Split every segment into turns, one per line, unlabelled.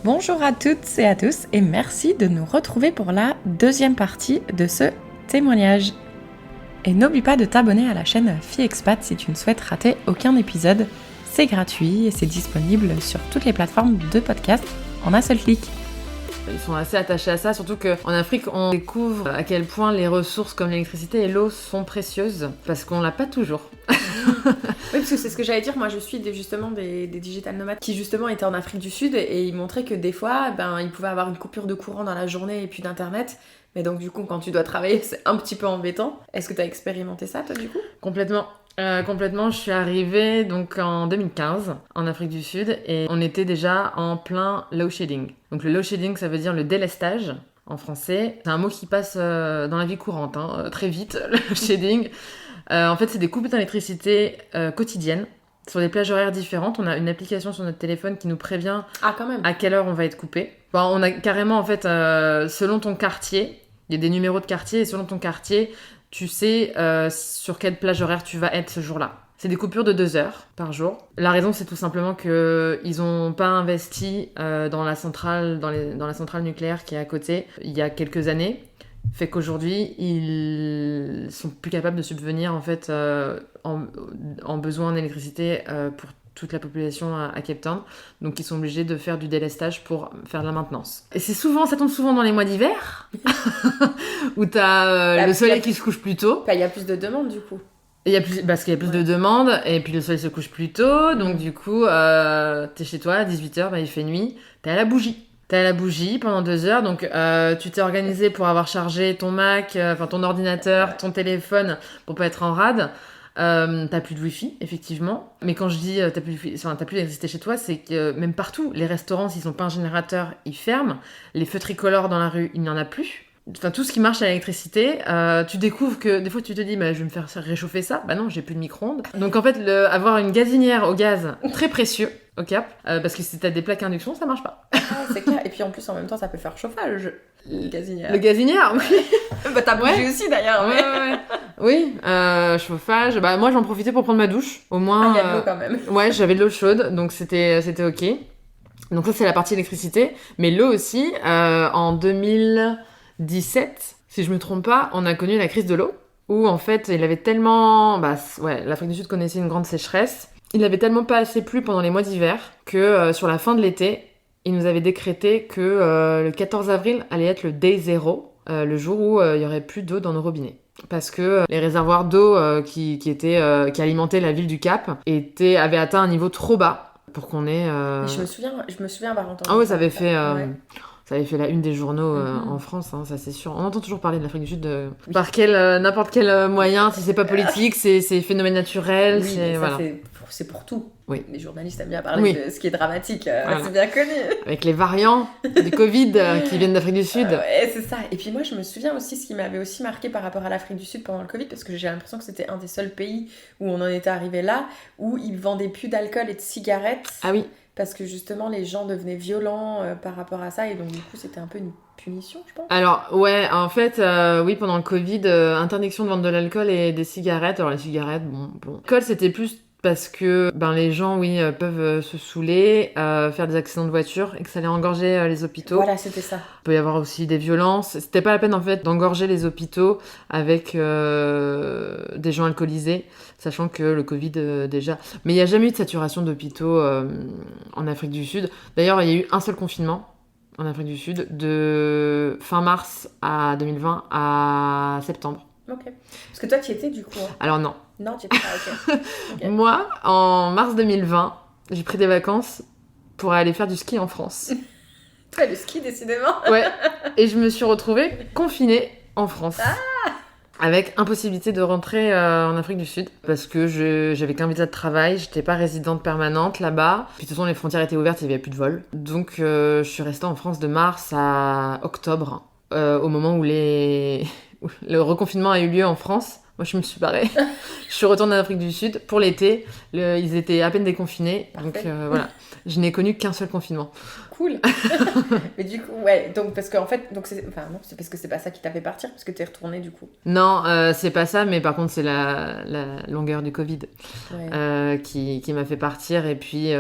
Bonjour à toutes et à tous et merci de nous retrouver pour la deuxième partie de ce témoignage. Et n'oublie pas de t'abonner à la chaîne Fille Expat si tu ne souhaites rater aucun épisode. C'est gratuit et c'est disponible sur toutes les plateformes de podcast en un seul clic.
Ils sont assez attachés à ça, surtout qu'en Afrique, on découvre à quel point les ressources comme l'électricité et l'eau sont précieuses, parce qu'on l'a pas toujours.
Oui, parce que c'est ce que j'allais dire. Moi, je suis justement des digital nomades qui justement étaient en Afrique du Sud et ils montraient que des fois, ils pouvaient avoir une coupure de courant dans la journée et puis d'internet. Mais donc du coup, quand tu dois travailler, c'est un petit peu embêtant. Est-ce que tu as expérimenté ça, toi, du coup ?
Complètement. Je suis arrivée donc en 2015 en Afrique du Sud et on était déjà en plein load shedding. Donc le load shedding, ça veut dire le délestage en français. C'est un mot qui passe dans la vie courante, très vite, le load shedding. En fait, c'est des coupes d'électricité quotidiennes sur des plages horaires différentes. On a une application sur notre téléphone qui nous prévient à quelle heure on va être coupé. On a carrément, en fait, selon ton quartier, il y a des numéros de quartier et selon ton quartier, tu sais sur quelle plage horaire tu vas être ce jour-là. C'est des coupures de 2 heures par jour. La raison, c'est tout simplement qu'ils n'ont pas investi dans la centrale nucléaire qui est à côté il y a quelques années. Fait qu'aujourd'hui, ils sont plus capables de subvenir en fait en besoin d'électricité pour toute la population à Cape Town. Donc ils sont obligés de faire du délestage pour faire de la maintenance. Et ça tombe souvent dans les mois d'hiver, où t'as le soleil qui se couche plus tôt.
Il y a plus de demandes du coup.
Parce qu'il y a plus de demandes, et puis le soleil se couche plus tôt, donc du coup, t'es chez toi à 18h, il fait nuit, t'es à la bougie pendant 2 heures, donc tu t'es organisé pour avoir chargé ton Mac, ton ordinateur, ton téléphone, pour pas être en rade. T'as plus de wifi, effectivement. Mais quand je dis t'as plus d'électricité chez toi, c'est que même partout, les restaurants, s'ils n'ont pas un générateur, ils ferment. Les feux tricolores dans la rue, il n'y en a plus. Enfin, tout ce qui marche à l'électricité, tu découvres que des fois tu te dis je vais me faire réchauffer ça. Bah non, j'ai plus de micro-ondes. Donc en fait, avoir une gazinière au gaz, très précieux au Cap, parce que si t'as des plaques à induction, ça marche pas.
Ah, c'est clair. Et puis en plus, en même temps, ça peut faire chauffage. Le gazinière.
Le gazinière, oui.
T'as bougé aussi d'ailleurs.
Ouais. Oui, chauffage. Moi j'en profitais pour prendre ma douche. Au moins.
Il y a de l'eau quand même.
Ouais, j'avais de l'eau chaude, donc c'était ok. Donc ça c'est la partie électricité. Mais l'eau aussi, en 2017, si je me trompe pas, on a connu la crise de l'eau. Où en fait, il avait tellement. L'Afrique du Sud connaissait une grande sécheresse. Il avait tellement pas assez plu pendant les mois d'hiver que sur la fin de l'été, il nous avait décrété que le 14 avril allait être le day zero, le jour où il y aurait plus d'eau dans nos robinets. Parce que les réservoirs d'eau qui alimentaient la ville du Cap avaient atteint un niveau trop bas pour qu'on ait...
Je me souviens avoir entendu.
Ah ouais, ça avait fait... Ça avait fait la une des journaux en France, ça c'est sûr. On entend toujours parler de l'Afrique du Sud par n'importe quel moyen, si c'est pas politique, c'est phénomène naturel,
oui, c'est pour tout.
Oui.
Les journalistes aiment bien parler de ce qui est dramatique, c'est bien connu.
Avec les variants du Covid qui viennent d'Afrique du Sud.
Ouais, c'est ça. Et puis moi, je me souviens aussi ce qui m'avait aussi marqué par rapport à l'Afrique du Sud pendant le Covid, parce que j'ai l'impression que c'était un des seuls pays où on en était arrivé là, où ils vendaient plus d'alcool et de cigarettes.
Ah oui.
Parce que justement, les gens devenaient violents par rapport à ça, et donc du coup, c'était un peu une punition, je pense.
Alors, ouais, en fait, oui, pendant le Covid, interdiction de vendre de l'alcool et des cigarettes. Alors, les cigarettes, bon. L'alcool, c'était plus parce que les gens, oui, peuvent se saouler, faire des accidents de voiture et que ça allait engorger les hôpitaux.
Voilà, c'était ça.
Il peut y avoir aussi des violences. C'était pas la peine, en fait, d'engorger les hôpitaux avec des gens alcoolisés, sachant que le Covid, déjà... Mais il n'y a jamais eu de saturation d'hôpitaux en Afrique du Sud. D'ailleurs, il y a eu un seul confinement en Afrique du Sud, de fin mars à 2020 à septembre.
Ok. Parce que toi, tu y étais du coup.
Alors non.
Non, tu y étais pas, ok.
Moi, en mars 2020, j'ai pris des vacances pour aller faire du ski en France.
Ouais, le ski, décidément.
Ouais. Et je me suis retrouvée confinée en France. Avec impossibilité de rentrer en Afrique du Sud. Parce que j'avais qu'un visa de travail, j'étais pas résidente permanente là-bas. Puis de toute façon, les frontières étaient ouvertes, il n'y avait plus de vol. Donc je suis restée en France de mars à octobre, au moment où le reconfinement a eu lieu en France. Moi, je me suis barrée. Je suis retournée en Afrique du Sud pour l'été. Ils étaient à peine déconfinés.
Parfait.
Donc voilà. Je n'ai connu qu'un seul confinement.
Cool. Mais du coup, ouais, donc parce qu'en fait, donc enfin non, c'est parce que c'est pas ça qui t'a fait partir, parce que t'es retournée du coup.
Non, c'est pas ça, mais par contre, c'est la longueur du Covid
Ouais.
qui m'a fait partir. Et puis,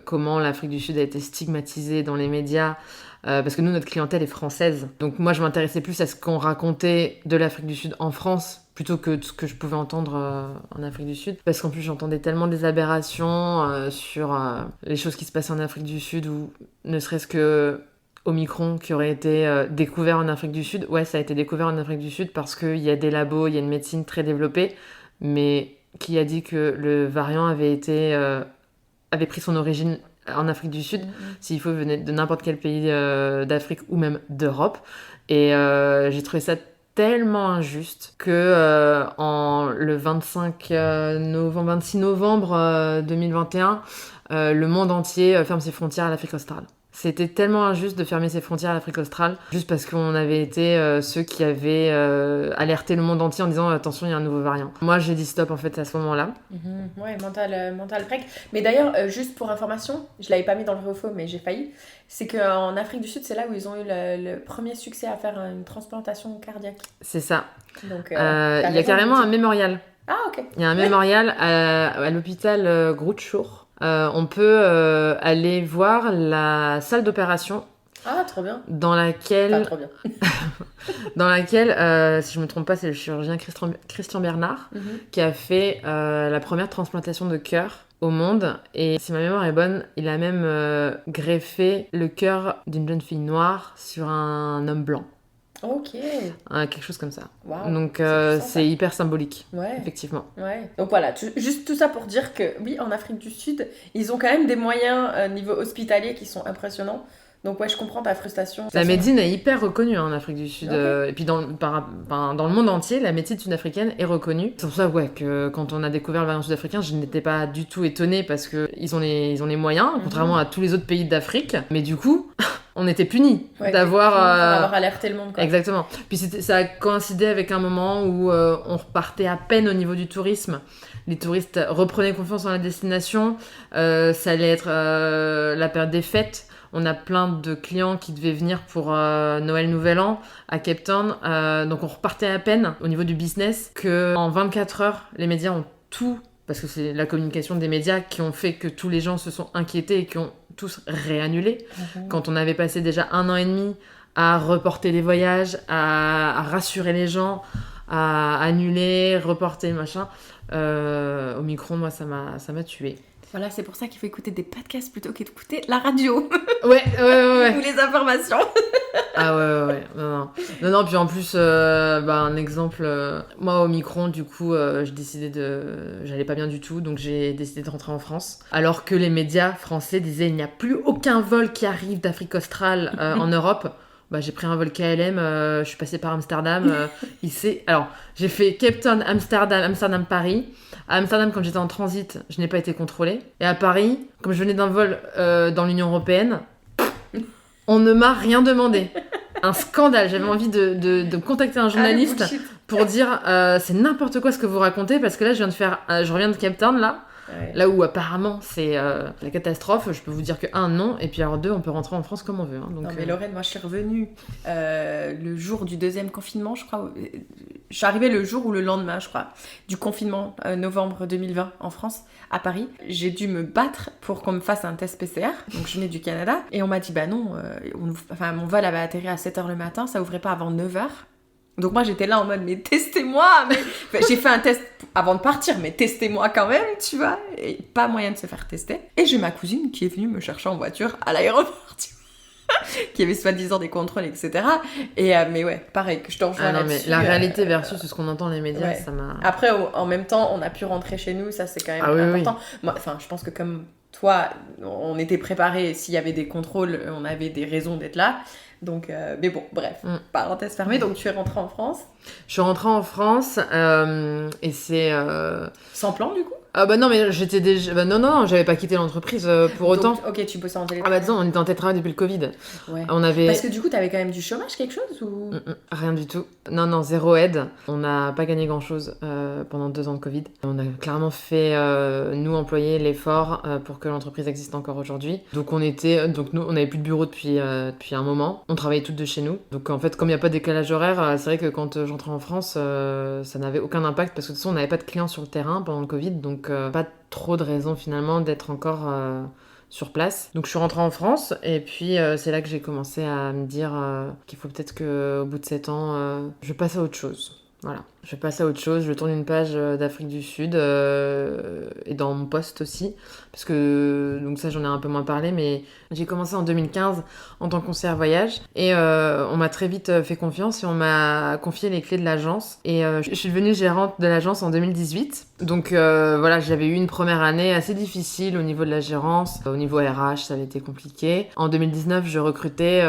comment l'Afrique du Sud a été stigmatisée dans les médias. Parce que nous, notre clientèle est française. Donc moi, je m'intéressais plus à ce qu'on racontait de l'Afrique du Sud en France plutôt que ce que je pouvais entendre en Afrique du Sud. Parce qu'en plus, j'entendais tellement des aberrations sur les choses qui se passaient en Afrique du Sud, ou ne serait-ce que Omicron qui aurait été découvert en Afrique du Sud. Ouais, ça a été découvert en Afrique du Sud parce qu'il y a des labos, il y a une médecine très développée, mais qui a dit que le variant avait pris son origine en Afrique du Sud, s'il faut venir de n'importe quel pays d'Afrique ou même d'Europe. Et j'ai trouvé ça tellement injuste que le 26 novembre 2021, le monde entier ferme ses frontières à l'Afrique australe. C'était tellement injuste de fermer ses frontières à l'Afrique australe, juste parce qu'on avait été ceux qui avaient alerté le monde entier en disant attention, il y a un nouveau variant. Moi, j'ai dit stop en fait à ce moment-là.
Ouais, mental break. Mais d'ailleurs, juste pour information, je l'avais pas mis dans le vrai ou faux, mais j'ai failli. C'est qu'en Afrique du Sud, c'est là où ils ont eu le premier succès à faire une transplantation cardiaque.
C'est ça.
Donc,
il y a carrément un mémorial.
Ah, ok.
Il y a un mémorial à l'hôpital Groote on peut aller voir la salle d'opération.
Ah, trop bien.
Dans laquelle,
Enfin, trop bien.
Si je me trompe pas, c'est le chirurgien Christian Bernard qui a fait la première transplantation de cœur au monde. Et si ma mémoire est bonne, il a même greffé le cœur d'une jeune fille noire sur un homme blanc.
Ok.
Quelque chose comme ça.
Wow.
Donc
c'est
c'est hyper symbolique,
ouais.
effectivement.
Ouais. Donc voilà, juste tout ça pour dire que oui, en Afrique du Sud, ils ont quand même des moyens niveau hospitalier qui sont impressionnants. Donc ouais, je comprends ta frustration.
La médecine est hyper reconnue en Afrique du Sud.
Okay.
Et puis dans le monde entier, la médecine sud-africaine est reconnue. C'est pour ça que quand on a découvert le variant sud-africain, je n'étais pas du tout étonnée parce qu'ils ont les moyens, contrairement à tous les autres pays d'Afrique. Mais du coup... on était punis
d'avoir alerté le monde. Quoi.
Exactement. Puis ça a coïncidé avec un moment où on repartait à peine au niveau du tourisme. Les touristes reprenaient confiance en la destination. Ça allait être la période des fêtes. On a plein de clients qui devaient venir pour Noël, Nouvel An à Cape Town. Donc on repartait à peine au niveau du business. En 24 heures, les médias ont tout... Parce que c'est la communication des médias qui ont fait que tous les gens se sont inquiétés et qui ont tous réannulé. Quand on avait passé déjà 1 an et demi à reporter les voyages, à rassurer les gens, à annuler, reporter, machin. Omicron, moi, ça m'a tuée.
Voilà, c'est pour ça qu'il faut écouter des podcasts plutôt qu'écouter la radio.
Ouais.
Ou les informations.
Ah ouais. Non, puis en plus, un exemple, moi, Omicron, du coup, j'allais pas bien du tout, donc j'ai décidé de rentrer en France. Alors que les médias français disaient, il n'y a plus aucun vol qui arrive d'Afrique australe en Europe. J'ai pris un vol KLM, je suis passée par Amsterdam. Alors, j'ai fait Cape Town, Amsterdam, Paris. À Amsterdam, comme j'étais en transit, je n'ai pas été contrôlée. Et à Paris, comme je venais d'un vol dans l'Union européenne, on ne m'a rien demandé. Un scandale. J'avais envie de contacter un journaliste pour dire c'est n'importe quoi ce que vous racontez, parce que là, je reviens de Cape Town, là. Ouais. Là où apparemment c'est la catastrophe, je peux vous dire que 1, non, et puis alors 2, on peut rentrer en France comme on veut. Hein, donc,
non mais Lorraine, moi je suis revenue le jour du 2e confinement, je crois. Je suis arrivée le jour ou le lendemain, je crois, du confinement novembre 2020 en France, à Paris. J'ai dû me battre pour qu'on me fasse un test PCR, donc je venais du Canada, et on m'a dit bah non, mon vol avait atterri à 7h le matin, ça ouvrait pas avant 9h. Donc moi j'étais là en mode mais testez-moi, j'ai fait un test avant de partir, mais testez-moi quand même, tu vois, et pas moyen de se faire tester. Et j'ai ma cousine qui est venue me chercher en voiture à l'aéroport, tu vois, qui avait soi-disant des contrôles, etc. Et mais ouais, pareil, que je te rejoins là-dessus.
Mais la réalité versus ce qu'on entend dans les médias, ça m'a...
Après, en même temps, on a pu rentrer chez nous, ça c'est quand même important. Oui. Moi, je pense que comme toi, on était préparés, s'il y avait des contrôles, on avait des raisons d'être là. Donc, mais bon, bref, parenthèse fermée. Donc, tu es rentrée en France.
Je suis rentrée en France et c'est...
Sans plan, du coup ?
Ah bah non, mais j'étais déjà... Bah non, j'avais pas quitté l'entreprise pour autant.
Donc, ok, tu bossais en
Ah
télétravail.
bah disons, on était en télétravail depuis le Covid.
Ouais.
On avait...
Parce que du coup, t'avais quand même du chômage, quelque chose ou...
Rien du tout. Non, zéro aide. On n'a pas gagné grand-chose pendant 2 ans de Covid. On a clairement fait, nous, employés, l'effort pour que l'entreprise existe encore aujourd'hui. Donc nous, on n'avait plus de bureau depuis un moment. On travaillait toutes de chez nous. Donc en fait, comme il n'y a pas de décalage horaire, c'est vrai que quand j'entrais en France, ça n'avait aucun impact parce que de toute façon, on n'avait pas de clients sur le terrain pendant le Covid. Donc pas trop de raison finalement d'être encore... sur place. Donc je suis rentrée en France et puis c'est là que j'ai commencé à me dire qu'il faut peut-être qu'au bout de 7 ans, je passe à autre chose. Voilà, je passe à autre chose, je tourne une page d'Afrique du Sud et dans mon poste aussi, parce que, donc ça j'en ai un peu moins parlé, mais j'ai commencé en 2015 en tant que conseillère voyage et on m'a très vite fait confiance et on m'a confié les clés de l'agence et je suis devenue gérante de l'agence en 2018. Donc voilà, j'avais eu une première année assez difficile au niveau de la gérance, au niveau RH ça avait été compliqué. En 2019 je recrutais,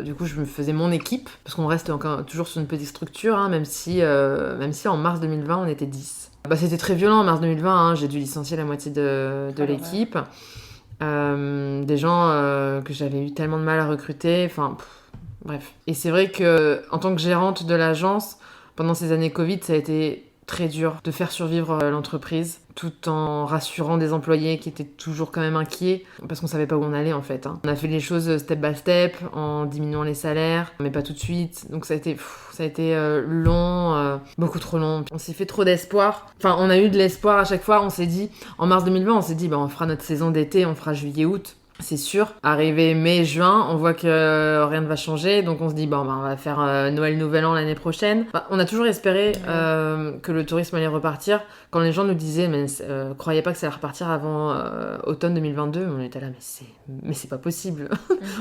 du coup je me faisais mon équipe, parce qu'on reste encore toujours sur une petite structure, hein, même si en mars 2020 on était 10. Bah, c'était très violent en mars 2020, hein, j'ai dû licencier la moitié de l'équipe. Des gens que j'avais eu tellement de mal à recruter, enfin bref. Et c'est vrai que en tant que gérante de l'agence, pendant ces années Covid, ça a été très dur de faire survivre l'entreprise tout en rassurant des employés qui étaient toujours quand même inquiets parce qu'on savait pas où on allait en fait. On a fait les choses step by step en diminuant les salaires, mais pas tout de suite. Donc ça a été long, beaucoup trop long. On s'est fait trop d'espoir. Enfin, on a eu de l'espoir à chaque fois. On s'est dit, en mars 2020, on s'est dit, on fera notre saison d'été, on fera juillet-août. C'est sûr. Arrivé mai-juin, on voit que rien ne va changer, donc on se dit on va faire Noël Nouvel An l'année prochaine. On a toujours espéré que le tourisme allait repartir. Quand les gens nous disaient mais croyez pas que ça allait repartir avant automne 2022, on était là mais c'est pas possible.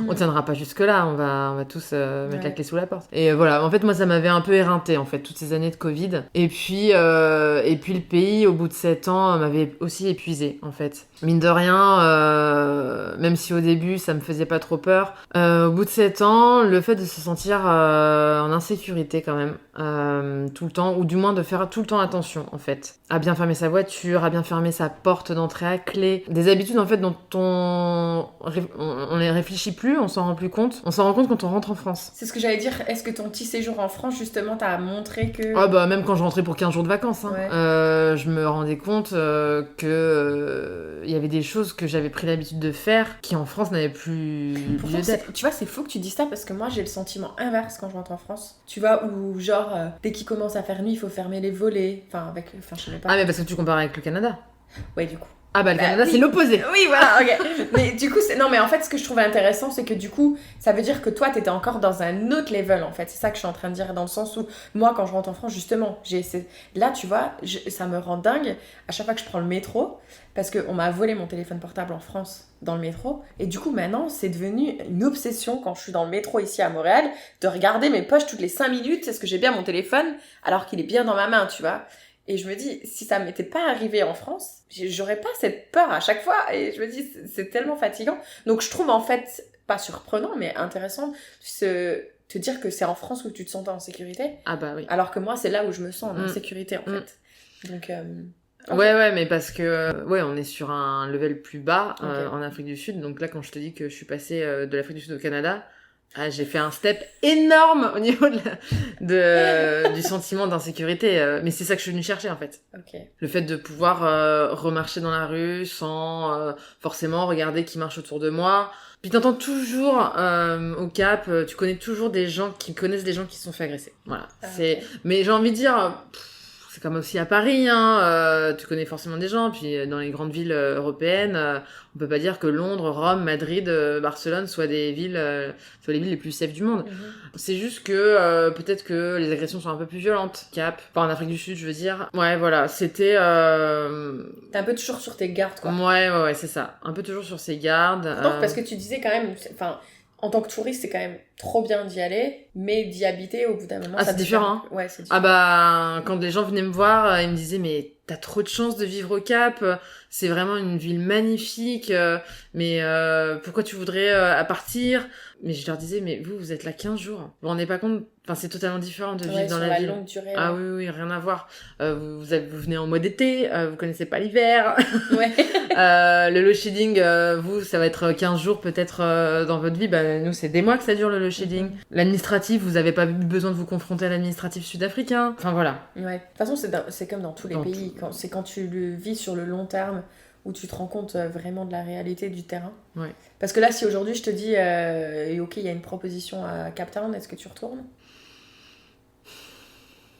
On tiendra pas jusque là, on va tous mettre la clé sous la porte. Et voilà, en fait moi ça m'avait un peu éreinté en fait toutes ces années de Covid. Et puis le pays au bout de 7 ans m'avait aussi épuisée en fait. Mine de rien, même si au début ça me faisait pas trop peur, au bout de 7 ans, le fait de se sentir en insécurité quand même, tout le temps, ou du moins de faire tout le temps attention en fait, à bien fermer sa voiture, à bien fermer sa porte d'entrée à clé, des habitudes en fait dont on les réfléchit plus, on s'en rend plus compte, on s'en rend compte quand on rentre en France.
C'est ce que j'allais dire, est-ce que ton petit séjour en France justement t'a montré que...
Ah bah même quand je rentrais pour 15 jours de vacances, hein, je me rendais compte que il y avait des choses que j'avais pris l'habitude de faire qui en France n'avaient plus lieu d'être.
Tu vois, c'est fou que tu dises ça parce que moi j'ai le sentiment inverse quand je rentre en France. Tu vois, où genre dès qu'il commence à faire nuit, il faut fermer les volets. Enfin je sais pas.
Ah mais parce que tu compares avec le Canada.
Ouais, du coup.
Ah bah le Canada, c'est l'opposé.
Oui, voilà, ok. Mais du coup, non, mais en fait, ce que je trouvais intéressant, c'est que du coup, ça veut dire que toi, t'étais encore dans un autre level, en fait. C'est ça que je suis en train de dire, dans le sens où, moi, quand je rentre en France, justement, là, tu vois, ça me rend dingue à chaque fois que je prends le métro, parce qu'on m'a volé mon téléphone portable en France, dans le métro, et du coup, maintenant, c'est devenu une obsession, quand je suis dans le métro ici à Montréal, de regarder mes poches toutes les 5 minutes, est-ce que j'ai bien mon téléphone, alors qu'il est bien dans ma main, tu vois. Et je me dis, si ça m'était pas arrivé en France, j'aurais pas cette peur à chaque fois. Et je me dis, c'est tellement fatigant. Donc je trouve en fait, pas surprenant, mais intéressant, te dire que c'est en France où tu te sens en sécurité.
Ah bah oui.
Alors que moi, c'est là où je me sens en sécurité en fait. Donc...
Okay. Ouais, mais parce que on est sur un level plus bas en Afrique du Sud. Donc là, quand je te dis que je suis passée de l'Afrique du Sud au Canada, j'ai fait un step énorme au niveau du sentiment d'insécurité. Mais c'est ça que je suis venue chercher en fait.
Okay.
Le fait de pouvoir remarcher dans la rue sans forcément regarder qui marche autour de moi. Puis t'entends toujours au Cap, tu connais toujours des gens qui connaissent des gens qui se sont fait agresser. Voilà. Mais j'ai envie de dire... c'est comme aussi à Paris, hein, tu connais forcément des gens, puis dans les grandes villes européennes, on peut pas dire que Londres, Rome, Madrid, Barcelone soient les villes les plus safe du monde. C'est juste que peut-être que les agressions sont un peu plus violentes. Cap, enfin en Afrique du Sud, je veux dire. Ouais, voilà, c'était...
T'es un peu toujours sur tes gardes, quoi.
Ouais, c'est ça. Un peu toujours sur ses gardes.
Donc, parce que tu disais quand même... En tant que touriste, c'est quand même trop bien d'y aller, mais d'y habiter, au bout d'un moment,
c'est différent.
Ouais, c'est différent.
Ah bah, quand les gens venaient me voir, ils me disaient, mais t'as trop de chance de vivre au Cap, c'est vraiment une ville magnifique, mais pourquoi tu voudrais partir? Mais je leur disais, mais vous êtes là 15 jours. Vous vous rendez pas compte? Enfin, c'est totalement différent de vivre dans la ville.
Longue durée.
Ah oui, rien à voir. Vous venez en mois d'été, vous connaissez pas l'hiver.
Ouais.
Le load shedding, vous, ça va être 15 jours peut-être dans votre vie. Bah, nous, c'est des mois que ça dure le load shedding. L'administratif, vous avez pas eu besoin de vous confronter à l'administratif sud-africain. Enfin, voilà.
Ouais. De toute façon, c'est comme dans tous les pays. C'est quand tu le vis sur le long terme où tu te rends compte vraiment de la réalité du terrain.
Ouais.
Parce que là, si aujourd'hui je te dis, ok, il y a une proposition à Cape Town, est-ce que tu retournes?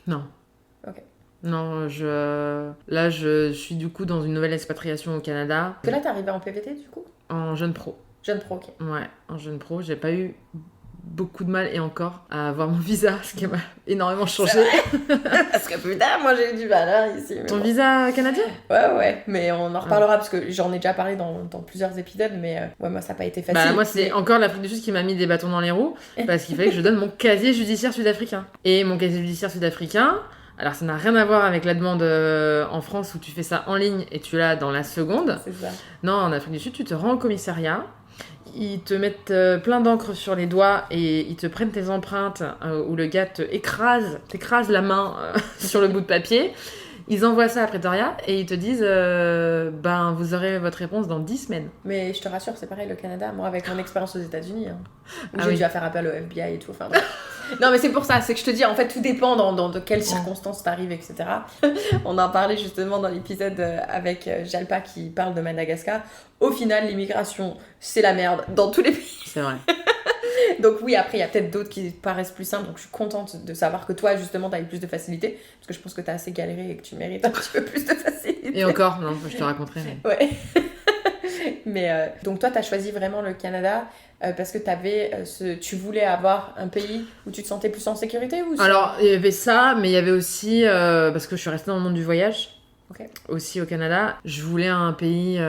Non.
Ok.
Non, là, je suis du coup dans une nouvelle expatriation au Canada.
Parce que là, t'es arrivée en PVT du coup?
En jeune pro.
Jeune pro, ok.
Ouais, en jeune pro. J'ai pas eu beaucoup de mal, et encore, à avoir mon visa, ce qui m'a énormément changé.
Parce que putain, moi j'ai eu du mal ici.
Ton visa canadien?
Ouais, mais on en reparlera parce que j'en ai déjà parlé dans plusieurs épisodes, mais ouais, moi ça n'a pas été facile.
Bah, moi, c'est encore l'Afrique du Sud qui m'a mis des bâtons dans les roues, parce qu'il fallait que je donne mon casier judiciaire sud-africain. Et mon casier judiciaire sud-africain, alors ça n'a rien à voir avec la demande en France où tu fais ça en ligne et tu l'as dans la seconde.
C'est ça.
Non, en Afrique du Sud, tu te rends au commissariat. Ils te mettent plein d'encre sur les doigts et ils te prennent tes empreintes où le gars t'écrase la main sur le bout de papier. Ils envoient ça à Pretoria et ils te disent ben vous aurez votre réponse dans 10 semaines.
Mais je te rassure, c'est pareil le Canada. Moi, avec mon expérience aux États-Unis, où
Ah
j'ai
oui.
dû faire appel au FBI et tout. Enfin, non, mais c'est pour ça, c'est que je te dis, en fait, tout dépend dans de quelles circonstances t'arrives, etc. On en parlait justement dans l'épisode avec Jalpa qui parle de Madagascar. Au final, l'immigration, c'est la merde dans tous les pays.
C'est vrai.
Donc oui, après, il y a peut-être d'autres qui paraissent plus simples. Donc je suis contente de savoir que toi, justement, t'as eu plus de facilité. Parce que je pense que t'as assez galéré et que tu mérites un petit peu plus de facilité.
Et encore, non, je te raconterai. Mais...
Ouais. Mais donc toi, t'as choisi vraiment le Canada parce que tu voulais avoir un pays où tu te sentais plus en sécurité ou
Alors, il y avait ça, mais il y avait aussi, parce que je suis restée dans le monde du voyage, aussi au Canada, je voulais un pays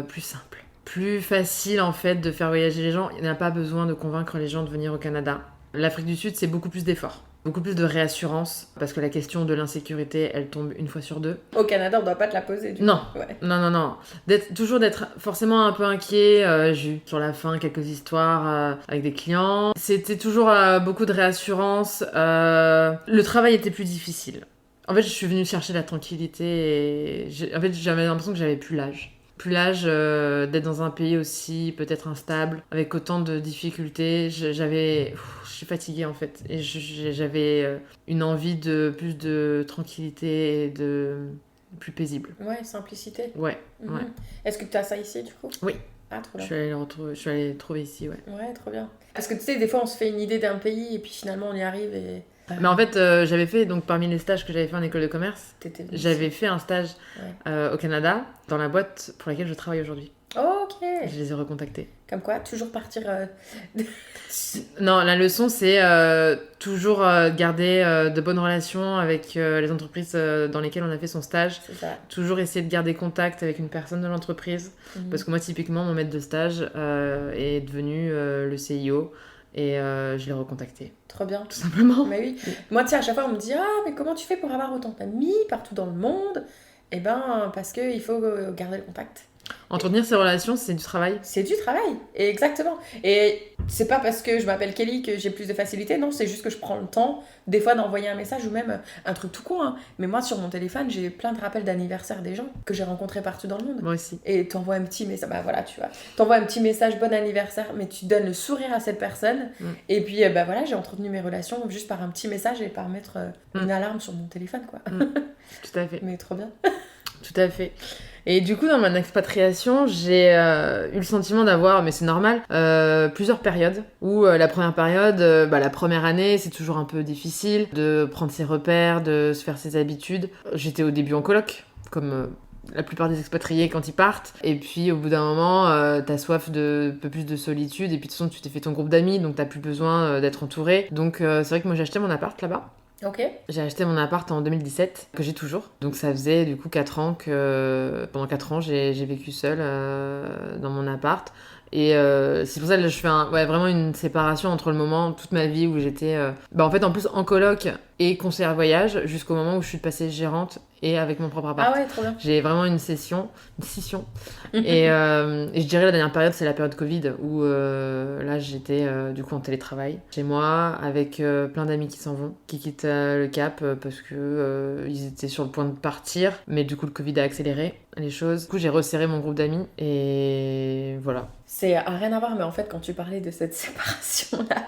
plus simple. Plus facile en fait de faire voyager les gens. Il n'y a pas besoin de convaincre les gens de venir au Canada. L'Afrique du Sud, c'est beaucoup plus d'efforts. Beaucoup plus de réassurance, parce que la question de l'insécurité, elle tombe une fois sur deux.
Au Canada, on doit pas te la poser du
Non,
coup. Ouais.
non. Toujours d'être forcément un peu inquiet. J'ai eu sur la fin quelques histoires avec des clients. C'était toujours beaucoup de réassurance. Le travail était plus difficile. En fait, je suis venue chercher la tranquillité et j'avais l'impression que j'avais plus l'âge. Plus l'âge d'être dans un pays aussi peut-être instable, avec autant de difficultés. Je suis fatiguée en fait. Et j'avais une envie de plus de tranquillité et de plus paisible.
Ouais, simplicité.
Ouais.
Est-ce que tu as ça ici du coup?
Oui.
Ah, trop bien.
Je suis allée le trouver ici, ouais.
Ouais, trop bien. Parce que tu sais, des fois on se fait une idée d'un pays et puis finalement on y arrive et...
Mais en fait, j'avais fait, donc parmi les stages que j'avais fait en école de commerce, j'avais fait un stage au Canada dans la boîte pour laquelle je travaille aujourd'hui.
Ok.
Je les ai recontactés.
Comme quoi, toujours partir...
Non, la leçon, c'est toujours garder de bonnes relations avec les entreprises dans lesquelles on a fait son stage.
C'est ça.
Toujours essayer de garder contact avec une personne de l'entreprise. Parce que moi, typiquement, mon maître de stage est devenu le CIO. Et je l'ai recontacté.
Trop bien.
Tout simplement.
Mais oui. Moi, tu sais, à chaque fois, on me dit « Ah, mais comment tu fais pour avoir autant d'amis partout dans le monde ?» Eh ben, parce qu'il faut garder le contact.
Entretenir ces relations, c'est du travail.
C'est du travail, et exactement. Et c'est pas parce que je m'appelle Kelly que j'ai plus de facilité, non, c'est juste que je prends le temps, des fois, d'envoyer un message ou même un truc tout con. Mais moi, sur mon téléphone, j'ai plein de rappels d'anniversaire des gens que j'ai rencontrés partout dans le monde.
Moi aussi.
Et t'envoies un petit message, bah voilà, tu vois. T'envoies un petit message, bon anniversaire, mais tu donnes le sourire à cette personne. Et puis, bah voilà, j'ai entretenu mes relations juste par un petit message et par mettre une alarme sur mon téléphone, quoi.
Tout à fait.
Mais trop bien.
Tout à fait. Et du coup, dans mon expatriation, j'ai eu le sentiment d'avoir, mais c'est normal, plusieurs périodes. Où la première période, la première année, c'est toujours un peu difficile de prendre ses repères, de se faire ses habitudes. J'étais au début en coloc, comme la plupart des expatriés quand ils partent. Et puis, au bout d'un moment, t'as soif de un peu plus de solitude. Et puis, de toute façon, tu t'es fait ton groupe d'amis, donc t'as plus besoin d'être entouré. Donc, c'est vrai que moi, j'ai acheté mon appart là-bas.
Ok.
J'ai acheté mon appart en 2017, que j'ai toujours. Donc ça faisait du coup 4 ans que... Pendant 4 ans, j'ai vécu seule dans mon appart. Et c'est pour ça que je fais vraiment une séparation entre le moment, toute ma vie où j'étais... en fait, en plus, en coloc, et conseillère voyage jusqu'au moment où je suis passée gérante et avec mon propre appart.
Ah ouais, trop bien.
J'ai vraiment une scission. Et je dirais la dernière période, c'est la période Covid où là j'étais du coup en télétravail chez moi avec plein d'amis qui s'en vont, qui quittent le Cap parce que ils étaient sur le point de partir, mais du coup le Covid a accéléré les choses. Du coup j'ai resserré mon groupe d'amis et voilà.
C'est rien à voir, mais en fait, quand tu parlais de cette séparation-là,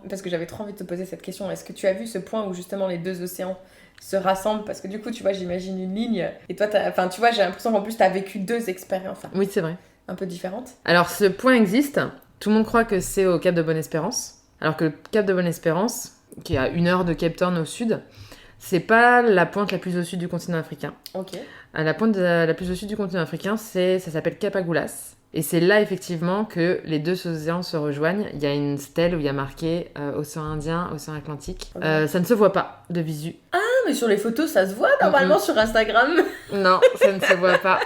parce que j'avais trop envie de te poser cette question, est-ce que tu as vu ce point où justement les deux océans se rassemblent? Parce que du coup, tu vois, j'imagine une ligne, et toi, enfin, tu vois, j'ai l'impression qu'en plus, t'as vécu deux expériences
Oui, c'est vrai.
un peu différentes.
Alors, ce point existe. Tout le monde croit que c'est au Cap de Bonne-Espérance, alors que le Cap de Bonne-Espérance, qui est à 1 heure de Cape Town au sud, c'est pas la pointe la plus au sud du continent africain.
Ok.
La pointe la plus au sud du continent africain, ça s'appelle Cap Agulhas. Et c'est là, effectivement, que les deux océans se rejoignent. Il y a une stèle où il y a marqué Océan Indien, Océan Atlantique.
Okay.
Ça ne se voit pas de visu.
Ah, mais sur les photos, ça se voit normalement sur Instagram.
Non, ça ne se voit pas.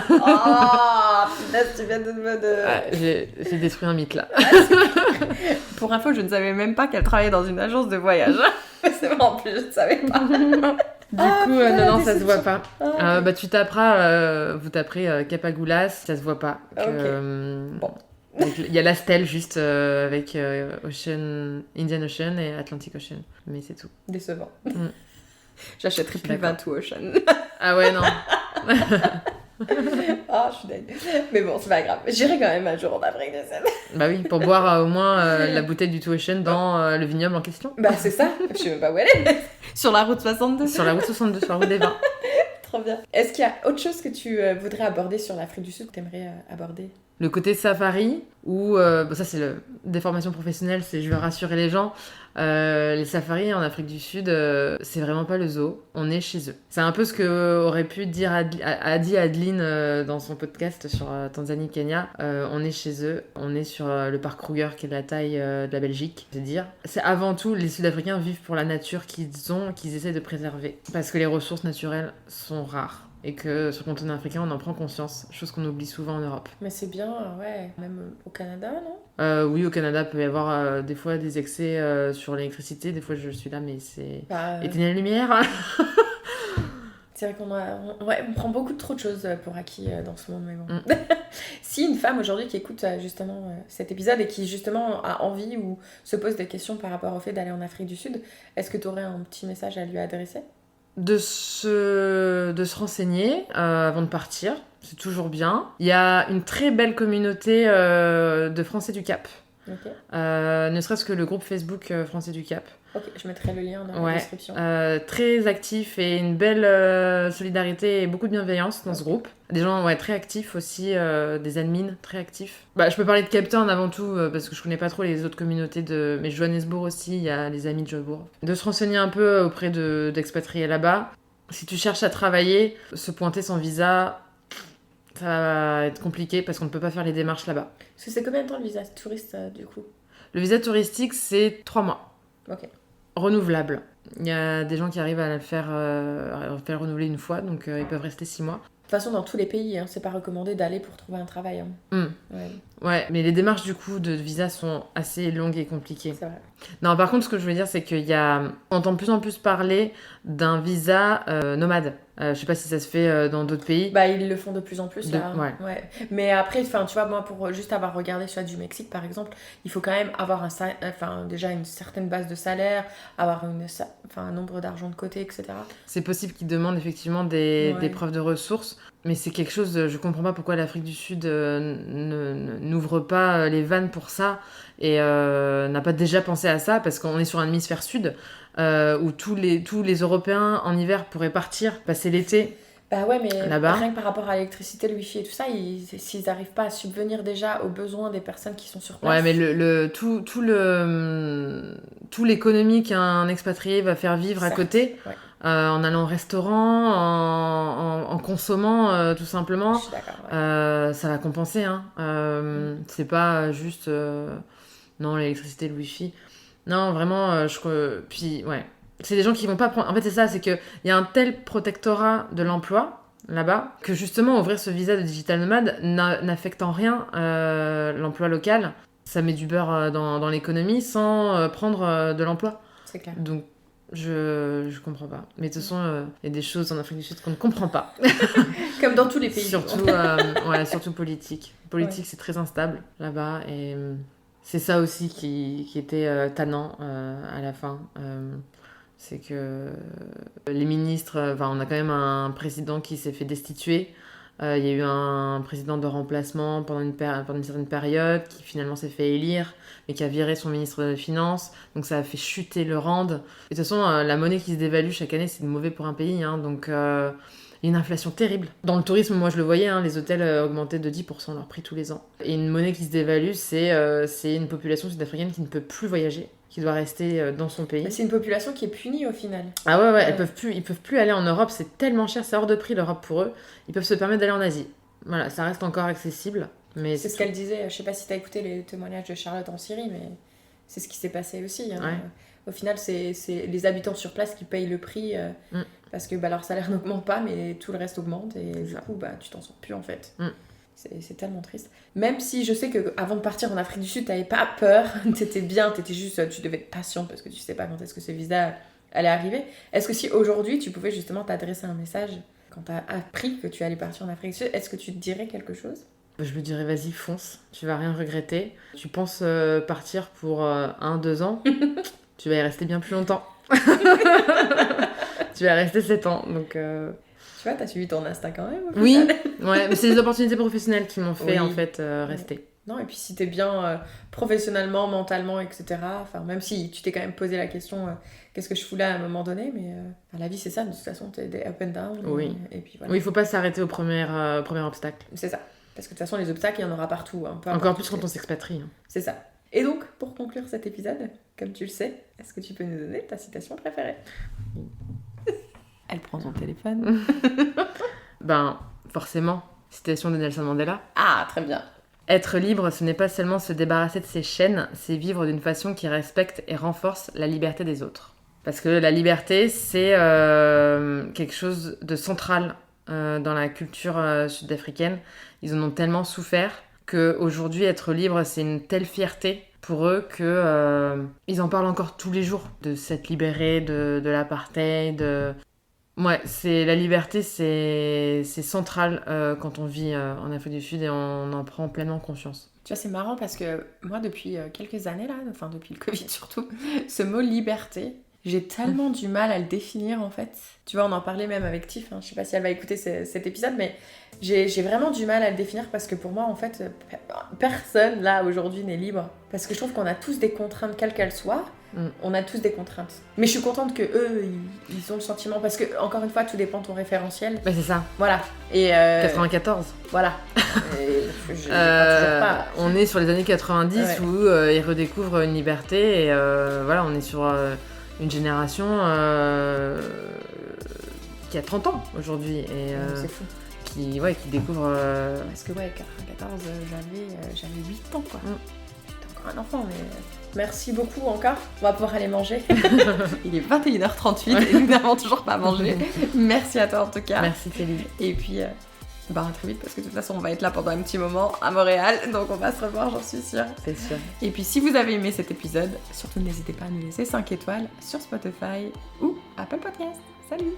Oh, punaise, tu viens de me...
J'ai détruit un mythe, là.
Pour info, je ne savais même pas qu'elle travaillait dans une agence de voyage. C'est vrai, en plus, je ne savais pas.
Du coup, non, ça se voit pas.
Ah, okay.
Bah, tu taperas, vous taperez Cap Agulhas, ça se voit pas.
Ok.
Bon. Il y a la stèle juste avec Indian Ocean et Atlantic Ocean, mais c'est tout.
Décevant. J'achèterai plus Vatou Ocean.
Ah ouais, non.
Ah, je suis dingue. Mais bon, c'est pas grave. J'irai quand même un jour en Afrique du Sud.
Bah oui, pour boire au moins la bouteille du Two Ocean dans le vignoble en question.
Bah c'est ça, je sais même pas où elle est. Sur la route 62.
Sur la route 62, sur la route des vins.
Trop bien. Est-ce qu'il y a autre chose que tu voudrais aborder sur l'Afrique du Sud que tu aimerais aborder?
Le côté safari, où bon, ça c'est des formations professionnelles, c'est je veux rassurer les gens. Les safaris en Afrique du Sud, c'est vraiment pas le zoo, on est chez eux. C'est un peu ce que aurait pu dire Adi Adeline dans son podcast sur Tanzanie-Kenya. On est chez eux, on est sur le parc Kruger qui est de la taille de la Belgique. C'est avant tout, les Sud-Africains vivent pour la nature qu'ils essaient de préserver. Parce que les ressources naturelles sont rares. Et que sur le continent africain, on en prend conscience, chose qu'on oublie souvent en Europe.
Mais c'est bien, ouais, même au Canada, non?
Oui, au Canada, il peut y avoir des fois des excès sur l'électricité. Des fois, je suis là, mais c'est... Éteignez la lumière.
C'est vrai on prend beaucoup trop de choses pour acquis dans ce monde, mais bon. Si une femme aujourd'hui qui écoute justement cet épisode et qui justement a envie ou se pose des questions par rapport au fait d'aller en Afrique du Sud, est-ce que tu aurais un petit message à lui adresser?
De se renseigner avant de partir, c'est toujours bien. Il y a une très belle communauté de Français du Cap.
Okay.
Ne serait-ce que le groupe Facebook Français du Cap.
Ok, je mettrai le lien dans la description.
Très actif et une belle solidarité et beaucoup de bienveillance dans ce groupe. Des gens très actifs aussi, des admins très actifs. Bah, je peux parler de Cape Town avant tout parce que je connais pas trop les autres communautés mais Johannesburg aussi, il y a les amis de Johannesburg. De se renseigner un peu auprès d'expatriés là-bas. Si tu cherches à travailler, se pointer sans visa, ça va être compliqué parce qu'on ne peut pas faire les démarches là-bas.
Parce que c'est combien de temps le visa touriste du coup?
Le visa touristique, c'est 3 mois.
Ok.
Renouvelable. Il y a des gens qui arrivent à le faire renouveler une fois, donc ils peuvent rester 6 mois.
De toute façon, dans tous les pays, c'est pas recommandé d'aller pour trouver un travail.
Ouais, mais les démarches du coup de visa sont assez longues et compliquées.
C'est vrai.
Non, par contre, ce que je veux dire, c'est on entend de plus en plus parler d'un visa nomade. Je sais pas si ça se fait dans d'autres pays.
Bah, ils le font de plus en plus, là.
Ouais.
Mais après, tu vois, moi, pour juste avoir regardé sur du Mexique, par exemple, il faut quand même avoir déjà une certaine base de salaire, avoir un nombre d'argent de côté, etc.
C'est possible qu'ils demandent effectivement des preuves de ressources, mais c'est quelque chose, je comprends pas pourquoi l'Afrique du Sud n'ouvre pas les vannes pour ça et n'a pas déjà pensé à ça, parce qu'on est sur un hémisphère sud où tous les Européens en hiver pourraient partir, passer l'été.
Bah ouais, mais
là-bas.
Rien que par rapport à l'électricité, le wifi et tout ça, s'ils n'arrivent pas à subvenir déjà aux besoins des personnes qui sont sur place.
Ouais, mais tout l'économie qu'un expatrié va faire vivre à côté, en allant au restaurant, en consommant tout simplement,
je suis d'accord,
ça va compenser. C'est pas juste non, l'électricité, le wifi. Non, vraiment, puis ouais. C'est des gens qui vont pas prendre... En fait, c'est ça, c'est qu'il y a un tel protectorat de l'emploi, là-bas, que justement, ouvrir ce visa de digital nomade n'affecte en rien l'emploi local. Ça met du beurre dans l'économie sans prendre de l'emploi.
C'est clair.
Donc, Je comprends pas. Mais de toute façon, il y a des choses en Afrique du Sud qu'on ne comprend pas.
Comme dans tous les pays.
Surtout politique. Politique, c'est très instable là-bas. Et c'est ça aussi qui était tannant à la fin. C'est que les ministres... on a quand même un président qui s'est fait destituer. Il y a eu un président de remplacement pendant une certaine période qui finalement s'est fait élire, mais qui a viré son ministre des Finances. Donc ça a fait chuter le rand. Et de toute façon, la monnaie qui se dévalue chaque année, c'est mauvais pour un pays. Donc il y a une inflation terrible. Dans le tourisme, moi je le voyais, les hôtels augmentaient de 10% leur prix tous les ans. Et une monnaie qui se dévalue, c'est une population sud-africaine qui ne peut plus voyager, qui doit rester dans son pays.
C'est une population qui est punie au final.
Ah ouais. Ils peuvent plus aller en Europe, c'est tellement cher, c'est hors de prix l'Europe pour eux. Ils peuvent se permettre d'aller en Asie. Voilà, ça reste encore accessible. Mais
c'est ce qu'elle disait, je sais pas si t'as écouté les témoignages de Charlotte en Syrie, mais c'est ce qui s'est passé aussi.
Ouais.
Au final, c'est les habitants sur place qui payent le prix parce que leur salaire n'augmente pas, mais tout le reste augmente et du coup, tu t'en sors plus en fait. C'est tellement triste. Même si je sais qu'avant de partir en Afrique du Sud, t'avais pas peur, t'étais bien, tu devais être patiente parce que tu sais pas quand est-ce que ce visa allait arriver. Est-ce que si aujourd'hui tu pouvais justement t'adresser un message quand t'as appris que tu allais partir en Afrique du Sud, est-ce que tu te dirais quelque chose ?
Je me dirais vas-y, fonce, tu vas rien regretter. Tu penses partir pour 1-2 ans, tu vas y rester bien plus longtemps. Tu vas rester 7 ans, donc...
Tu vois, t'as suivi ton instinct quand même.
Oui, mais c'est les opportunités professionnelles qui m'ont fait en fait rester.
Non, et puis si t'es bien professionnellement, mentalement, etc. Enfin, même si tu t'es quand même posé la question, qu'est-ce que je fous là à un moment donné, mais la vie c'est ça, de toute façon, t'es des up and down.
Oui.
Et puis voilà.
Oui, il faut pas s'arrêter au premier obstacle.
C'est ça. Parce que de toute façon, les obstacles, il y en aura partout.
Encore plus quand on s'expatrie.
C'est ça. Et donc, pour conclure cet épisode, comme tu le sais, est-ce que tu peux nous donner ta citation préférée ? Elle prend son téléphone.
Forcément, citation de Nelson Mandela.
Ah, très bien.
Être libre, ce n'est pas seulement se débarrasser de ses chaînes, c'est vivre d'une façon qui respecte et renforce la liberté des autres. Parce que la liberté, c'est quelque chose de central dans la culture sud-africaine. Ils en ont tellement souffert qu'aujourd'hui, être libre, c'est une telle fierté pour eux qu'ils en parlent encore tous les jours, de s'être libérés de l'apartheid. Ouais, la liberté, c'est central quand on vit en Afrique du Sud et on en prend pleinement conscience.
Tu vois, c'est marrant parce que moi, depuis quelques années, là, enfin depuis le Covid surtout, ce mot liberté, j'ai tellement du mal à le définir en fait. Tu vois, on en parlait même avec Tiff, je sais pas si elle va écouter cet épisode, mais j'ai vraiment du mal à le définir parce que pour moi, en fait, personne là aujourd'hui n'est libre. Parce que je trouve qu'on a tous des contraintes, quelles qu'elles soient. On a tous des contraintes. Mais je suis contente que eux, ils ont le sentiment, parce que encore une fois, tout dépend de ton référentiel.
C'est ça.
Voilà. Et
94.
Voilà. Pas.
On est sur les années 90 où ils redécouvrent une liberté et voilà, on est sur une génération qui a 30 ans aujourd'hui et
c'est fou.
Qui découvre.
Parce que 94, j'avais 8 ans quoi. J'étais encore un enfant, mais. Merci beaucoup encore. On va pouvoir aller manger. Il est 21h38 et nous n'avons toujours pas mangé. Merci à toi en tout cas.
Merci Céline.
Et puis, à très vite parce que de toute façon, on va être là pendant un petit moment à Montréal. Donc, on va se revoir, j'en suis sûre.
C'est sûr.
Et puis, si vous avez aimé cet épisode, surtout n'hésitez pas à nous laisser 5 étoiles sur Spotify ou Apple Podcast. Salut!